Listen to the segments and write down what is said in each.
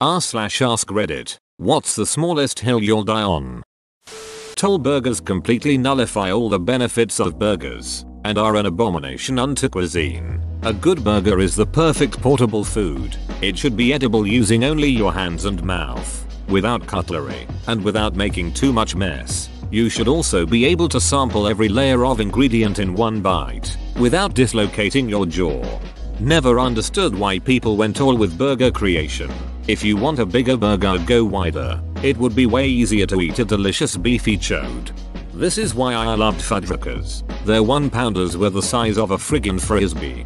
r/ask Reddit. What's the smallest hill you'll die on? Toll burgers completely nullify all the benefits of burgers and are an abomination unto cuisine. A good burger is the perfect portable food. It should be edible using only your hands and mouth, without cutlery, and without making too much mess. You should also be able to sample every layer of ingredient in one bite, without dislocating your jaw. Never understood why people went all with burger creation. If you want a bigger burger, go wider. It would be way easier to eat a delicious beefy chode. This is why I loved Fuddruckers. Their 1-pounders were the size of a friggin' frisbee.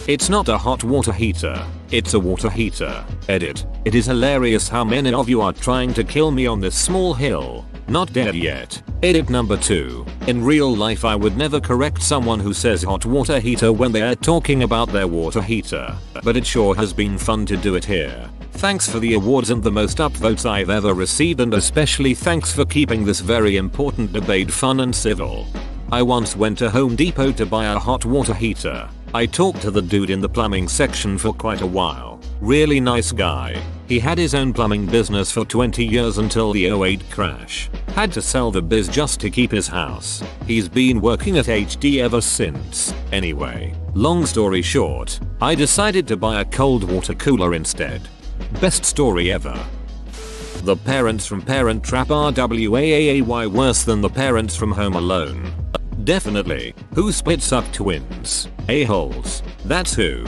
It's not a hot water heater, it's a water heater. Edit. It is hilarious how many of you are trying to kill me on this small hill. Not dead yet. Edit number 2. In real life I would never correct someone who says hot water heater when they are talking about their water heater, but it sure has been fun to do it here. Thanks for the awards and the most upvotes I've ever received, and especially thanks for keeping this very important debate fun and civil. I once went to Home Depot to buy a hot water heater. I talked to the dude in the plumbing section for quite a while. Really nice guy. He had his own plumbing business for 20 years until the '08 crash. Had to sell the biz just to keep his house. He's been working at HD ever since. Anyway, long story short, I decided to buy a cold water cooler instead. Best story ever. The parents from Parent Trap are WAAAY worse than the parents from Home Alone. Definitely. Who splits up twins? A-holes. That's who.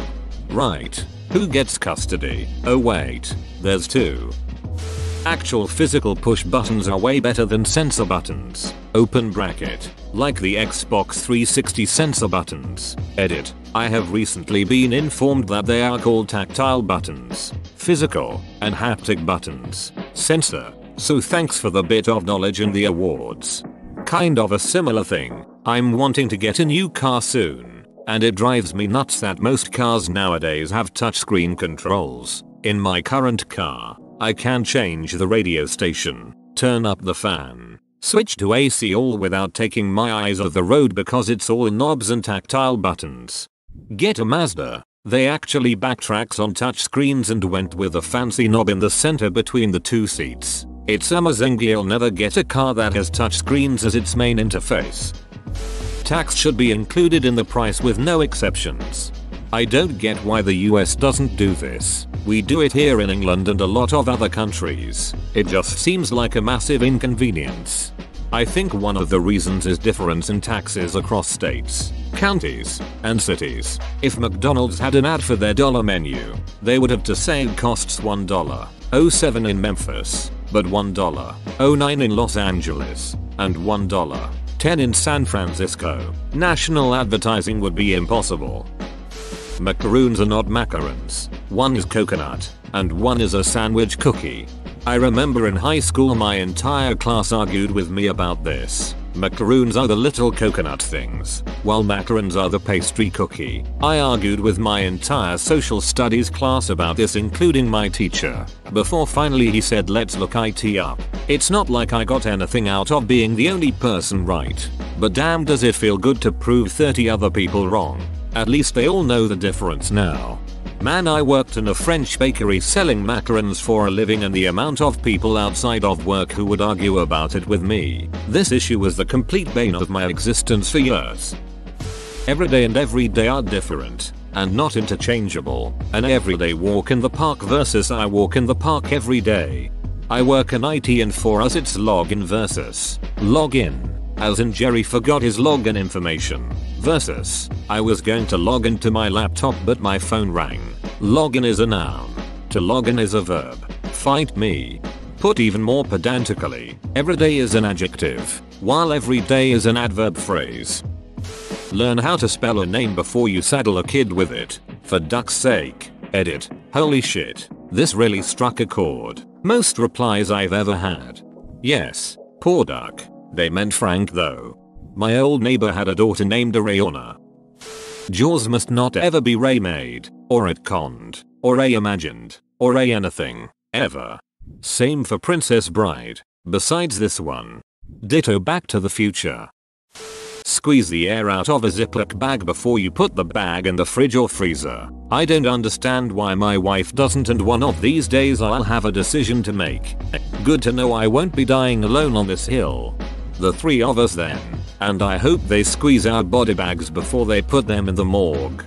Right. Who gets custody? Oh wait, there's 2. Actual physical push buttons are way better than sensor buttons. Open bracket. Like the Xbox 360 sensor buttons. Edit. I have recently been informed that they are called tactile buttons, physical, and haptic buttons. Sensor. So thanks for the bit of knowledge and the awards. Kind of a similar thing. I'm wanting to get a new car soon, and it drives me nuts that most cars nowadays have touchscreen controls. In my current car, I can change the radio station, turn up the fan, switch to AC all without taking my eyes off the road because it's all knobs and tactile buttons. Get a Mazda. They actually backtracks on touchscreens and went with a fancy knob in the center between the 2 seats. It's amazing you'll never get a car that has touchscreens as its main interface. Tax should be included in the price with no exceptions. I don't get why the US doesn't do this. We do it here in England and a lot of other countries. It just seems like a massive inconvenience. I think one of the reasons is difference in taxes across states, counties, and cities. If McDonald's had an ad for their dollar menu, they would have to say it costs $1.07 in Memphis, but $1.09 in Los Angeles, and $1.10 in San Francisco. National advertising would be impossible. Macaroons are not macarons. One is coconut, and one is a sandwich cookie. I remember in high school my entire class argued with me about this. Macaroons are the little coconut things, while macarons are the pastry cookie. I argued with my entire social studies class about this, including my teacher, before finally he said let's look it up. It's not like I got anything out of being the only person right, but damn does it feel good to prove 30 other people wrong. At least they all know the difference now. Man, I worked in a French bakery selling macarons for a living, and the amount of people outside of work who would argue about it with me. This issue was the complete bane of my existence for years. Every day and every day are different and not interchangeable. An everyday walk in the park versus I walk in the park every day. I work in IT and for us it's login versus login. As in Jerry forgot his login information. Versus, I was going to log into my laptop but my phone rang. Login is a noun. To login is a verb. Fight me. Put even more pedantically, everyday is an adjective, while every day is an adverb phrase. Learn how to spell a name before you saddle a kid with it, for duck's sake. Edit. Holy shit. This really struck a chord. Most replies I've ever had. Yes, poor duck. They meant Frank though. My old neighbor had a daughter named Rayona. Jaws must not ever be remade, or retconned, or reimagined, or anything, ever. Same for Princess Bride, besides this one. Ditto Back to the Future. Squeeze the air out of a Ziploc bag before you put the bag in the fridge or freezer. I don't understand why my wife doesn't, and one of these days I'll have a decision to make. Good to know I won't be dying alone on this hill. The three of us then. And I hope they squeeze out body bags before they put them in the morgue.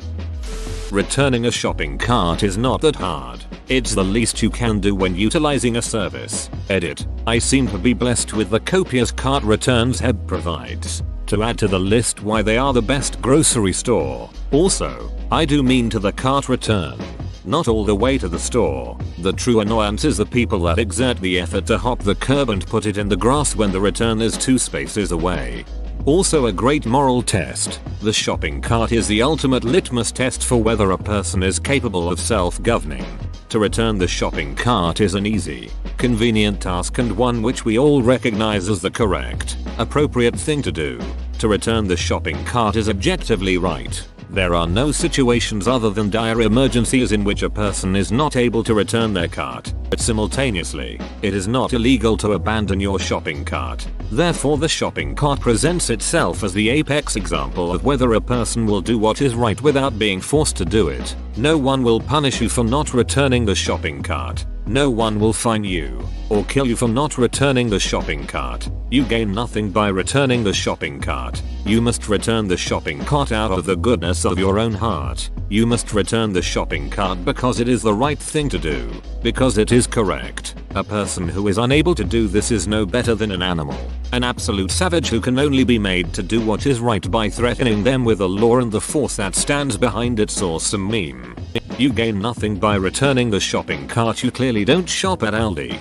Returning a shopping cart is not that hard. It's the least you can do when utilizing a service. Edit. I seem to be blessed with the copious cart returns Heb provides. To add to the list why they are the best grocery store. Also, I do mean to the cart return. Not all the way to the store. The true annoyance is the people that exert the effort to hop the curb and put it in the grass when the return is 2 spaces away. Also a great moral test. The shopping cart is the ultimate litmus test for whether a person is capable of self-governing. To return the shopping cart is an easy, convenient task and one which we all recognize as the correct, appropriate thing to do. To return the shopping cart is objectively right. There are no situations other than dire emergencies in which a person is not able to return their cart, but simultaneously, it is not illegal to abandon your shopping cart. Therefore the shopping cart presents itself as the apex example of whether a person will do what is right without being forced to do it. No one will punish you for not returning the shopping cart. No one will fine you or kill you for not returning the shopping cart. You gain nothing by returning the shopping cart. You must return the shopping cart out of the goodness of your own heart. You must return the shopping cart because it is the right thing to do, because it is correct. A person who is unable to do this is no better than an animal, an absolute savage who can only be made to do what is right by threatening them with the law and the force that stands behind its awesome meme. You gain nothing by returning the shopping cart. You clearly don't shop at Aldi.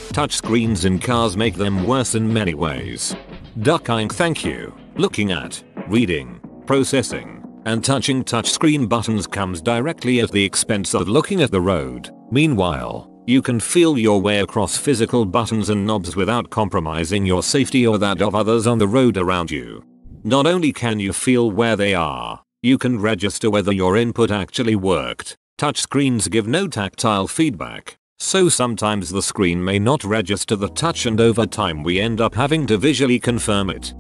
Touchscreens in cars make them worse in many ways. Ducking, thank you. Looking at, reading, processing, and touching touchscreen buttons comes directly at the expense of looking at the road. Meanwhile, you can feel your way across physical buttons and knobs without compromising your safety or that of others on the road around you. Not only can you feel where they are, you can register whether your input actually worked. Touchscreens give no tactile feedback, so sometimes the screen may not register the touch, and over time we end up having to visually confirm it.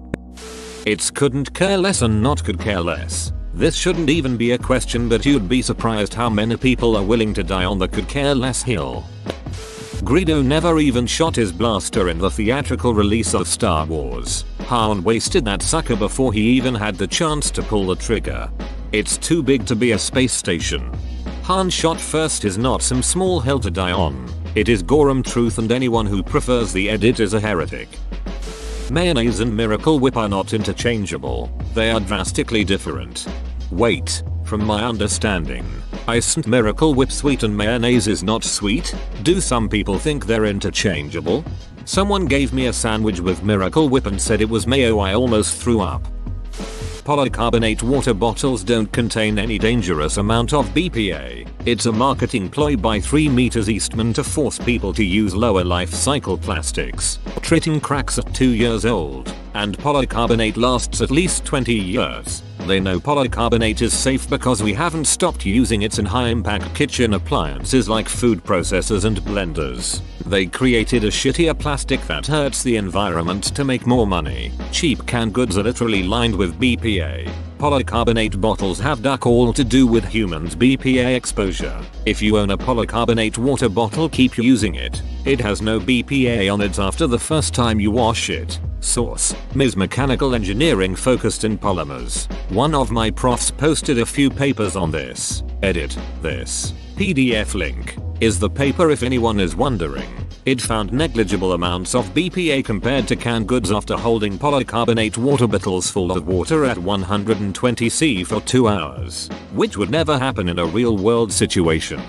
It's couldn't care less and not could care less. This shouldn't even be a question, but you'd be surprised how many people are willing to die on the could care less hill. Greedo never even shot his blaster in the theatrical release of Star Wars. Han wasted that sucker before he even had the chance to pull the trigger. It's too big to be a space station. Han shot first is not some small hill to die on. It is Gorum truth, and anyone who prefers the edit is a heretic. Mayonnaise and Miracle Whip are not interchangeable. They are drastically different. Wait, from my understanding, isn't Miracle Whip sweet and mayonnaise is not sweet? Do some people think they're interchangeable? Someone gave me a sandwich with Miracle Whip and said it was mayo. I almost threw up. Polycarbonate water bottles don't contain any dangerous amount of BPA. It's a marketing ploy by 3 meters Eastman to force people to use lower life cycle plastics. Triton cracks at 2 years old, and polycarbonate lasts at least 20 years. They know polycarbonate is safe because we haven't stopped using it in high-impact kitchen appliances like food processors and blenders. They created a shittier plastic that hurts the environment to make more money. Cheap canned goods are literally lined with BPA. Polycarbonate bottles have duck all to do with humans' BPA exposure. If you own a polycarbonate water bottle, keep using it. It has no BPA on it after the first time you wash it. Source: Ms. Mechanical Engineering focused in polymers. One of my profs posted a few papers on this. Edit. This PDF link is the paper if anyone is wondering. It found negligible amounts of BPA compared to canned goods after holding polycarbonate water bottles full of water at 120 C for 2 hours, which would never happen in a real world situation.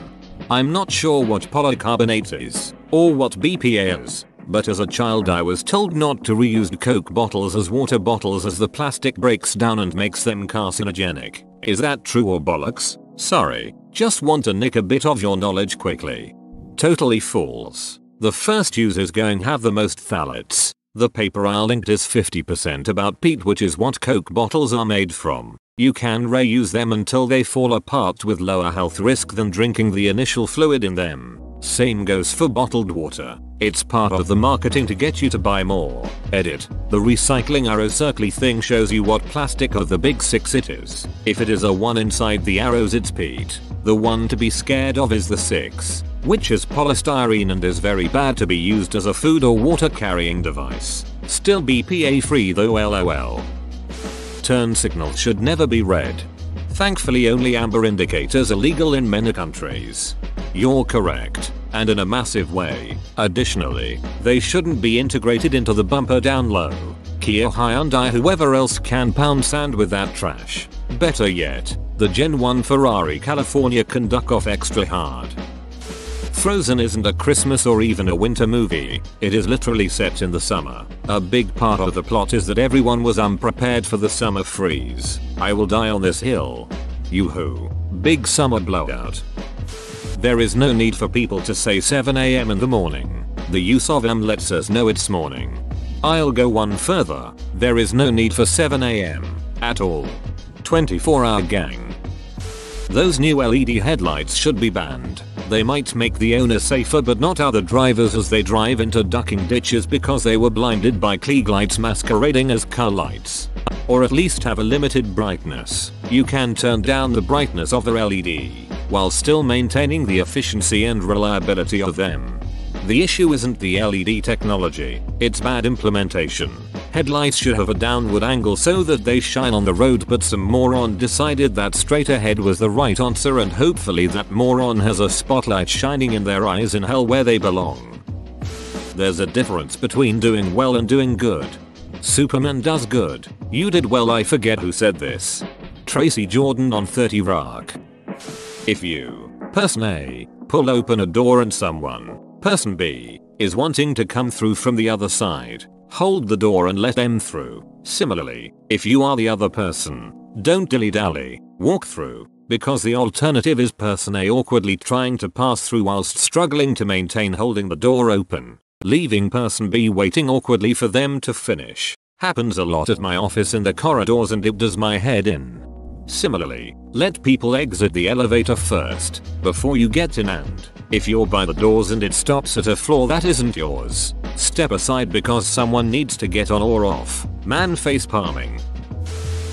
I'm not sure what polycarbonate is, or what BPA is, but as a child I was told not to reuse Coke bottles as water bottles as the plastic breaks down and makes them carcinogenic. Is that true or bollocks? Sorry, just want to nick a bit of your knowledge quickly. Totally false. The first users going have the most phthalates. The paper I linked is 50% about peat, which is what Coke bottles are made from. You can reuse them until they fall apart with lower health risk than drinking the initial fluid in them. Same goes for bottled water. It's part of the marketing to get you to buy more. Edit. The recycling arrow circle thing shows you what plastic of the big 6 it is. If it is a 1 inside the arrows, it's peat. The one to be scared of is the 6, which is polystyrene and is very bad to be used as a food or water carrying device. Still BPA free though, lol. Turn signals should never be red. Thankfully only amber indicators are legal in many countries. You're correct, and in a massive way. Additionally, they shouldn't be integrated into the bumper down low. Kia, Hyundai, whoever else can pound sand with that trash. Better yet, the Gen 1 Ferrari California can duck off extra hard. Frozen isn't a Christmas or even a winter movie, it is literally set in the summer. A big part of the plot is that everyone was unprepared for the summer freeze. I will die on this hill. Yoo-hoo. Big summer blowout. There is no need for people to say 7 AM in the morning. The use of lets us know it's morning. I'll go one further, there is no need for 7 AM at all. 24-hour gang. Those new LED headlights should be banned. They might make the owner safer but not other drivers as they drive into ducking ditches because they were blinded by Klieg lights masquerading as car lights. Or at least have a limited brightness. You can turn down the brightness of the LED while still maintaining the efficiency and reliability of them. The issue isn't the LED technology, it's bad implementation. Headlights should have a downward angle so that they shine on the road, but some moron decided that straight ahead was the right answer, and hopefully that moron has a spotlight shining in their eyes in hell where they belong. There's a difference between doing well and doing good. Superman does good. You did well. I forget who said this. Tracy Jordan on 30 Rock. If you, person A, pull open a door and someone, person B, is wanting to come through from the other side, hold the door and let them through. Similarly, if you are the other person, don't dilly-dally, walk through, because the alternative is person A awkwardly trying to pass through whilst struggling to maintain holding the door open, leaving person B waiting awkwardly for them to finish. Happens a lot at my office in the corridors and it does my head in. Similarly, let people exit the elevator first, before you get in, and if you're by the doors and it stops at a floor that isn't yours, step aside because someone needs to get on or off. Man face palming.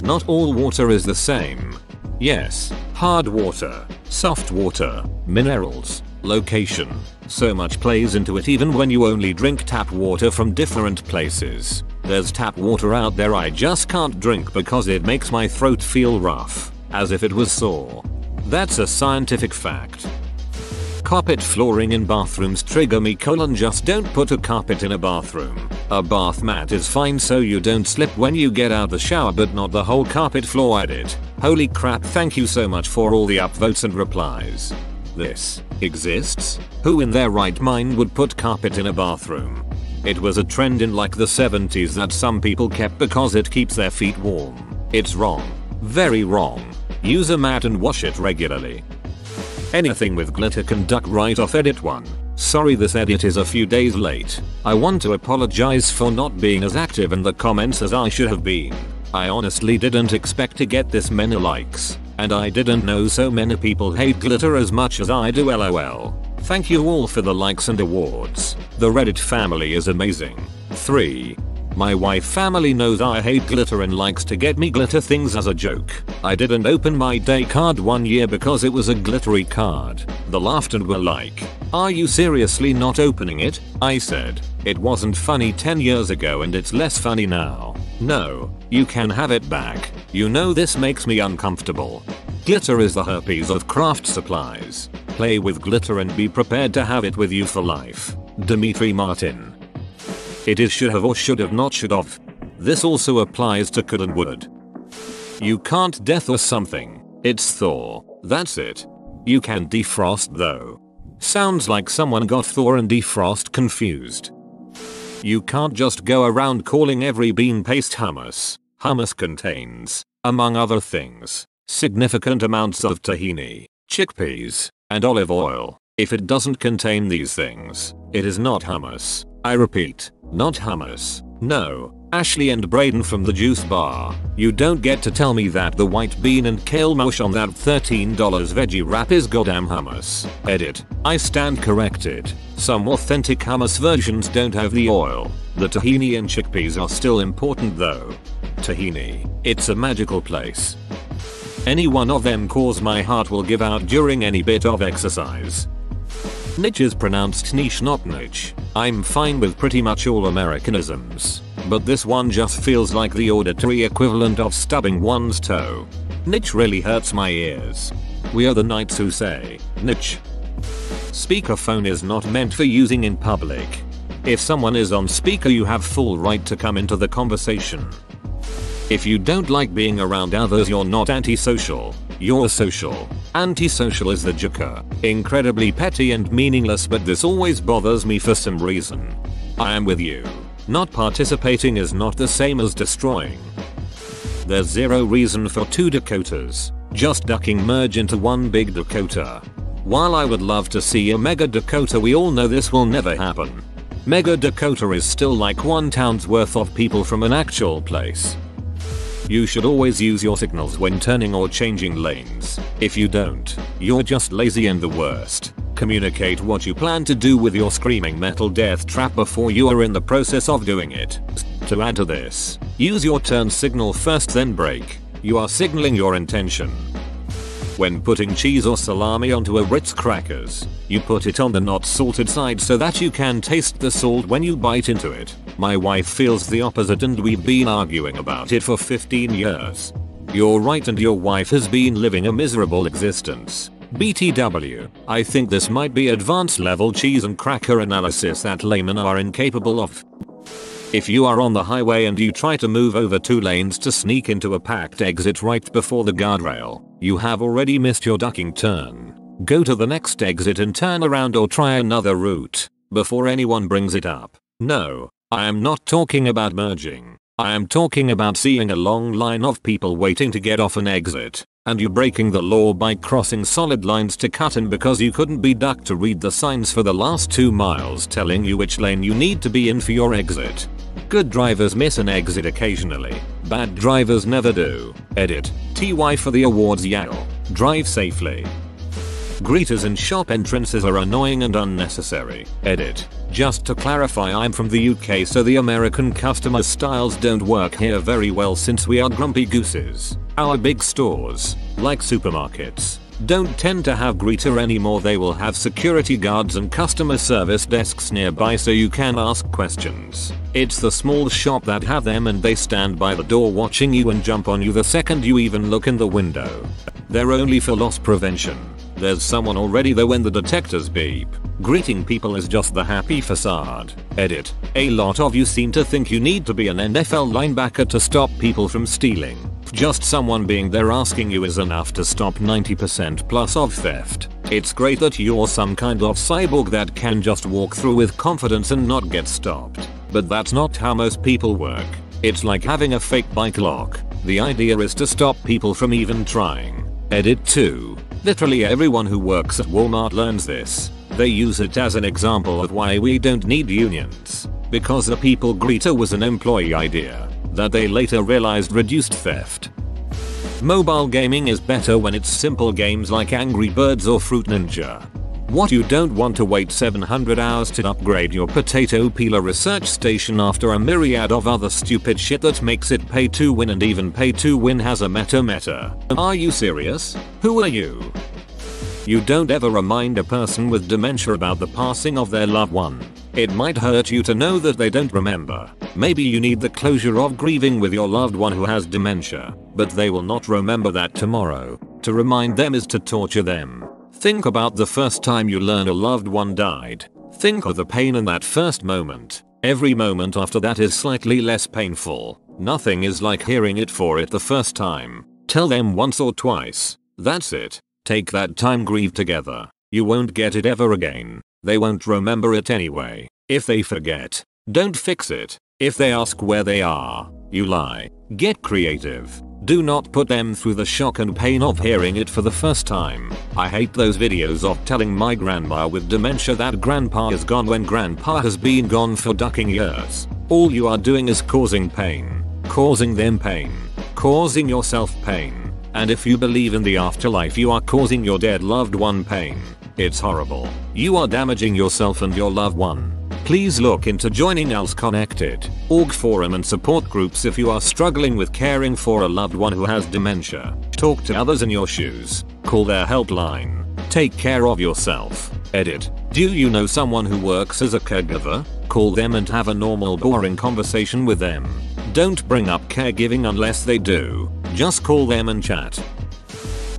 Not all water is the same. Yes, hard water, soft water, minerals, location. So much plays into it even when you only drink tap water from different places. There's tap water out there I just can't drink because it makes my throat feel rough, as if it was sore. That's a scientific fact. Carpet flooring in bathrooms trigger me. Just don't put a carpet in a bathroom. A bath mat is fine so you don't slip when you get out the shower, but not the whole carpet floor. Edit. Holy crap, thank you so much for all the upvotes and replies. This exists? Who in their right mind would put carpet in a bathroom? It was a trend in like the 70s that some people kept because it keeps their feet warm. It's wrong. Very wrong. Use a mat and wash it regularly. Anything with glitter can duck right off. Edit 1. Sorry this edit is a few days late. I want to apologize for not being as active in the comments as I should have been. I honestly didn't expect to get this many likes, and I didn't know so many people hate glitter as much as I do, lol. Thank you all for the likes and awards. The Reddit family is amazing. 3. My wife family knows I hate glitter and likes to get me glitter things as a joke. I didn't open my day card one year because it was a glittery card. They laughed and were like, "Are you seriously not opening it?" I said, "It wasn't funny 10 years ago and it's less funny now." "No, you can have it back. You know this makes me uncomfortable." Glitter is the herpes of craft supplies. Play with glitter and be prepared to have it with you for life. Dimitri Martin. It is should have or should have, not should have. This also applies to could and would. You can't death or something. It's Thor. That's it. You can defrost though. Sounds like someone got Thor and defrost confused. You can't just go around calling every bean paste hummus. Hummus contains, among other things, significant amounts of tahini, chickpeas, and olive oil. If it doesn't contain these things, it is not hummus. I repeat, not hummus. No, Ashley and Braden from the juice bar, you don't get to tell me that the white bean and kale mush on that $13 veggie wrap is goddamn hummus. Edit. I stand corrected. Some authentic hummus versions don't have the oil. The tahini and chickpeas are still important though. Tahini, it's a magical place. Any one of them cause my heart will give out during any bit of exercise. Niche is pronounced niche, not niche. I'm fine with pretty much all Americanisms, but this one just feels like the auditory equivalent of stubbing one's toe. Niche really hurts my ears. We are the knights who say, niche. Speakerphone is not meant for using in public. If someone is on speaker, you have full right to come into the conversation. If you don't like being around others, you're not antisocial, you're social. Antisocial is the joker. Incredibly petty and meaningless, but this always bothers me for some reason. I am with you. Not participating is not the same as destroying. There's zero reason for two Dakotas. Just ducking merge into one big Dakota. While I would love to see a mega Dakota, we all know this will never happen. Mega Dakota is still like one town's worth of people from an actual place. You should always use your signals when turning or changing lanes. If you don't, you're just lazy and the worst. Communicate what you plan to do with your screaming metal death trap before you are in the process of doing it. To add to this, use your turn signal first then brake. You are signaling your intention. When putting cheese or salami onto a Ritz crackers, you put it on the not salted side so that you can taste the salt when you bite into it. My wife feels the opposite and we've been arguing about it for 15 years. You're right, and your wife has been living a miserable existence. BTW, I think this might be advanced level cheese and cracker analysis that laymen are incapable of. If you are on the highway and you try to move over 2 lanes to sneak into a packed exit right before the guardrail, you have already missed your ducking turn. Go to the next exit and turn around or try another route before anyone brings it up. No, I am not talking about merging. I am talking about seeing a long line of people waiting to get off an exit, and you breaking the law by crossing solid lines to cut in because you couldn't be ducked to read the signs for the last 2 miles telling you which lane you need to be in for your exit. Good drivers miss an exit occasionally. Bad drivers never do. Edit. TY for the awards Yale. Drive safely. Greeters in shop entrances are annoying and unnecessary. Edit. Just to clarify, I'm from the UK, so the American customer styles don't work here very well since we are grumpy gooses. Our big stores, like supermarkets, don't tend to have greeter anymore. They will have security guards and customer service desks nearby so you can ask questions. It's the small shop that have them, and they stand by the door watching you and jump on you the second you even look in the window. They're only for loss prevention. There's someone already there when the detectors beep. Greeting people is just the happy facade. Edit. A lot of you seem to think you need to be an NFL linebacker to stop people from stealing. Just someone being there asking you is enough to stop 90% plus of theft. It's great that you're some kind of cyborg that can just walk through with confidence and not get stopped. But that's not how most people work. It's like having a fake bike lock. The idea is to stop people from even trying. Edit 2. Literally everyone who works at Walmart learns this. They use it as an example of why we don't need unions. Because the people greeter was an employee idea that they later realized reduced theft. Mobile gaming is better when it's simple games like Angry Birds or Fruit Ninja. What, you don't want to wait 700 hours to upgrade your potato peeler research station after a myriad of other stupid shit that makes it pay to win, and even pay to win has a meta. Are you serious? Who are you? You don't ever remind a person with dementia about the passing of their loved one. It might hurt you to know that they don't remember. Maybe you need the closure of grieving with your loved one who has dementia, but they will not remember that tomorrow. To remind them is to torture them. Think about the first time you learn a loved one died. Think of the pain in that first moment. Every moment after that is slightly less painful. Nothing is like hearing it for it the first time. Tell them once or twice. That's it. Take that time, grieve together. You won't get it ever again. They won't remember it anyway. If they forget, don't fix it. If they ask where they are, you lie. Get creative. Do not put them through the shock and pain of hearing it for the first time. I hate those videos of telling my grandma with dementia that grandpa is gone when grandpa has been gone for ducking years. All you are doing is causing pain, causing them pain, causing yourself pain, and if you believe in the afterlife you are causing your dead loved one pain. It's horrible. You are damaging yourself and your loved one. Please look into joining Else Connected, org forum and support groups if you are struggling with caring for a loved one who has dementia. Talk to others in your shoes. Call their helpline. Take care of yourself. Edit. Do you know someone who works as a caregiver? Call them and have a normal boring conversation with them. Don't bring up caregiving unless they do. Just call them and chat.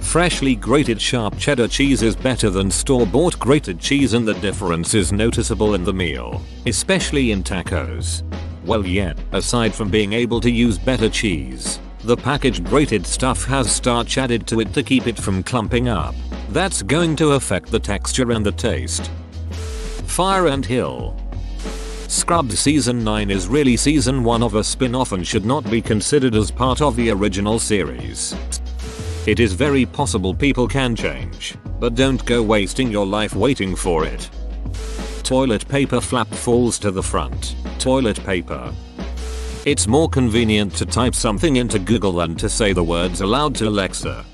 Freshly grated sharp cheddar cheese is better than store-bought grated cheese and the difference is noticeable in the meal, especially in tacos. Well yeah, aside from being able to use better cheese, the packaged grated stuff has starch added to it to keep it from clumping up. That's going to affect the texture and the taste. Fire Ant Hill. Scrubs Season 9 is really Season 1 of a spin-off and should not be considered as part of the original series. It is very possible people can change, but don't go wasting your life waiting for it. Toilet paper flap falls to the front. Toilet paper. It's more convenient to type something into Google than to say the words aloud to Alexa.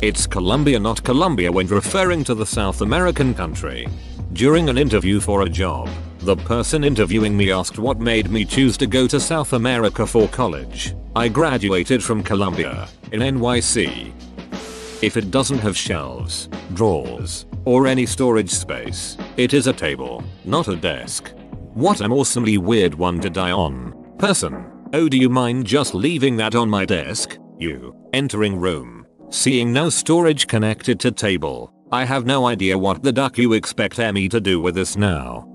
It's Colombia not Colombia when referring to the South American country. During an interview for a job, the person interviewing me asked what made me choose to go to South America for college. I graduated from Columbia, in NYC. If it doesn't have shelves, drawers, or any storage space, it is a table, not a desk. What an awesomely weird one to die on. Person. Oh, do you mind just leaving that on my desk? You. Entering room. Seeing no storage connected to table. I have no idea what the duck you expect Emmy to do with this now.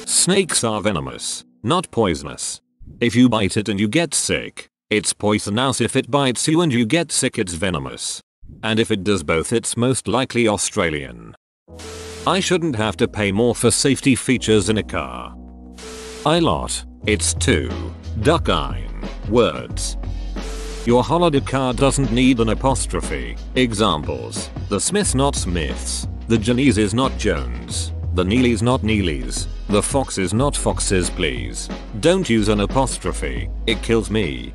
Snakes are venomous, not poisonous. If you bite it and you get sick, it's poisonous. If it bites you and you get sick, it's venomous. And if it does both, it's most likely Australian. I shouldn't have to pay more for safety features in a car. I lot. It's 2. Duckine. Words. Your holiday card doesn't need an apostrophe. Examples. The Smiths not Smiths. The Jonees is not Jones. The Neelys not Neelys. The Foxes not Foxes please. Don't use an apostrophe. It kills me.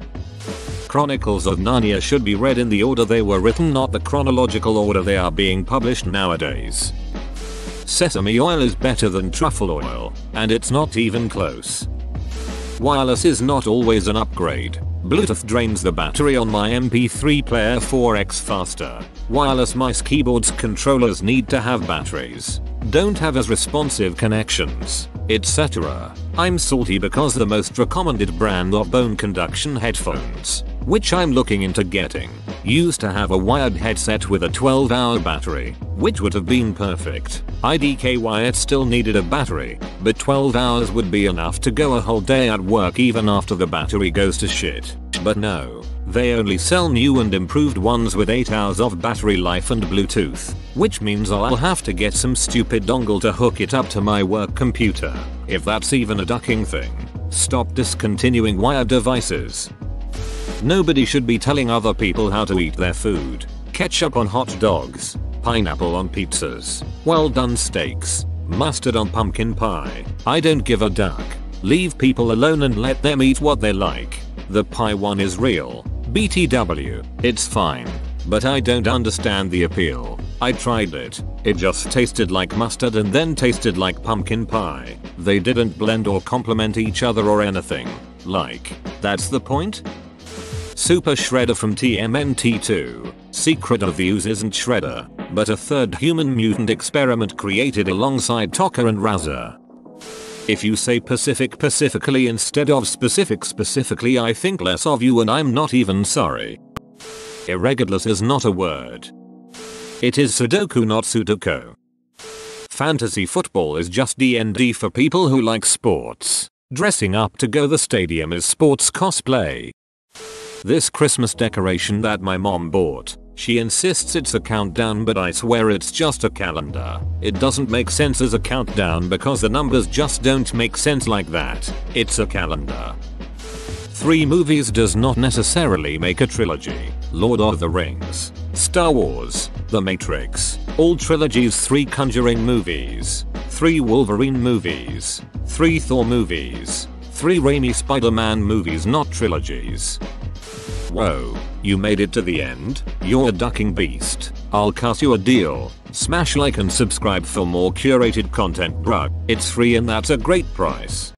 Chronicles of Narnia should be read in the order they were written, not the chronological order they are being published nowadays. Sesame oil is better than truffle oil, and it's not even close. Wireless is not always an upgrade. Bluetooth drains the battery on my MP3 player 4x faster. Wireless mice, keyboards, controllers need to have batteries. Don't have as responsive connections, etc. I'm salty because the most recommended brand of bone conduction headphones, which I'm looking into getting, used to have a wired headset with a 12-hour battery, which would have been perfect. IDKY it still needed a battery, but 12 hours would be enough to go a whole day at work even after the battery goes to shit. But no, they only sell new and improved ones with 8 hours of battery life and Bluetooth, which means I'll have to get some stupid dongle to hook it up to my work computer, if that's even a ducking thing. Stop discontinuing wired devices. Nobody should be telling other people how to eat their food. Ketchup on hot dogs, pineapple on pizzas, well done steaks, mustard on pumpkin pie. I don't give a duck. Leave people alone and let them eat what they like. The pie one is real. BTW, it's fine. But I don't understand the appeal. I tried it. It just tasted like mustard and then tasted like pumpkin pie. They didn't blend or complement each other or anything. Like, that's the point? Super Shredder from TMNT2. Secret of the Ooze isn't Shredder, but a third human mutant experiment created alongside Tokka and Razza. If you say Pacific pacifically instead of specific specifically, I think less of you and I'm not even sorry. Irregulars is not a word. It is Sudoku, not Sudoku. Fantasy football is just D&D for people who like sports. Dressing up to go the stadium is sports cosplay. This Christmas decoration that my mom bought, she insists it's a countdown, but I swear it's just a calendar. It doesn't make sense as a countdown because the numbers just don't make sense like that. It's a calendar. 3 movies does not necessarily make a trilogy. Lord of the Rings, Star Wars, The Matrix, all trilogies, 3 Conjuring movies, 3 Wolverine movies, 3 Thor movies, 3 Raimi Spider-Man movies, not trilogies. Whoa, you made it to the end? You're a ducking beast. I'll cuss you a deal. Smash like and subscribe for more curated content, bruh. It's free and that's a great price.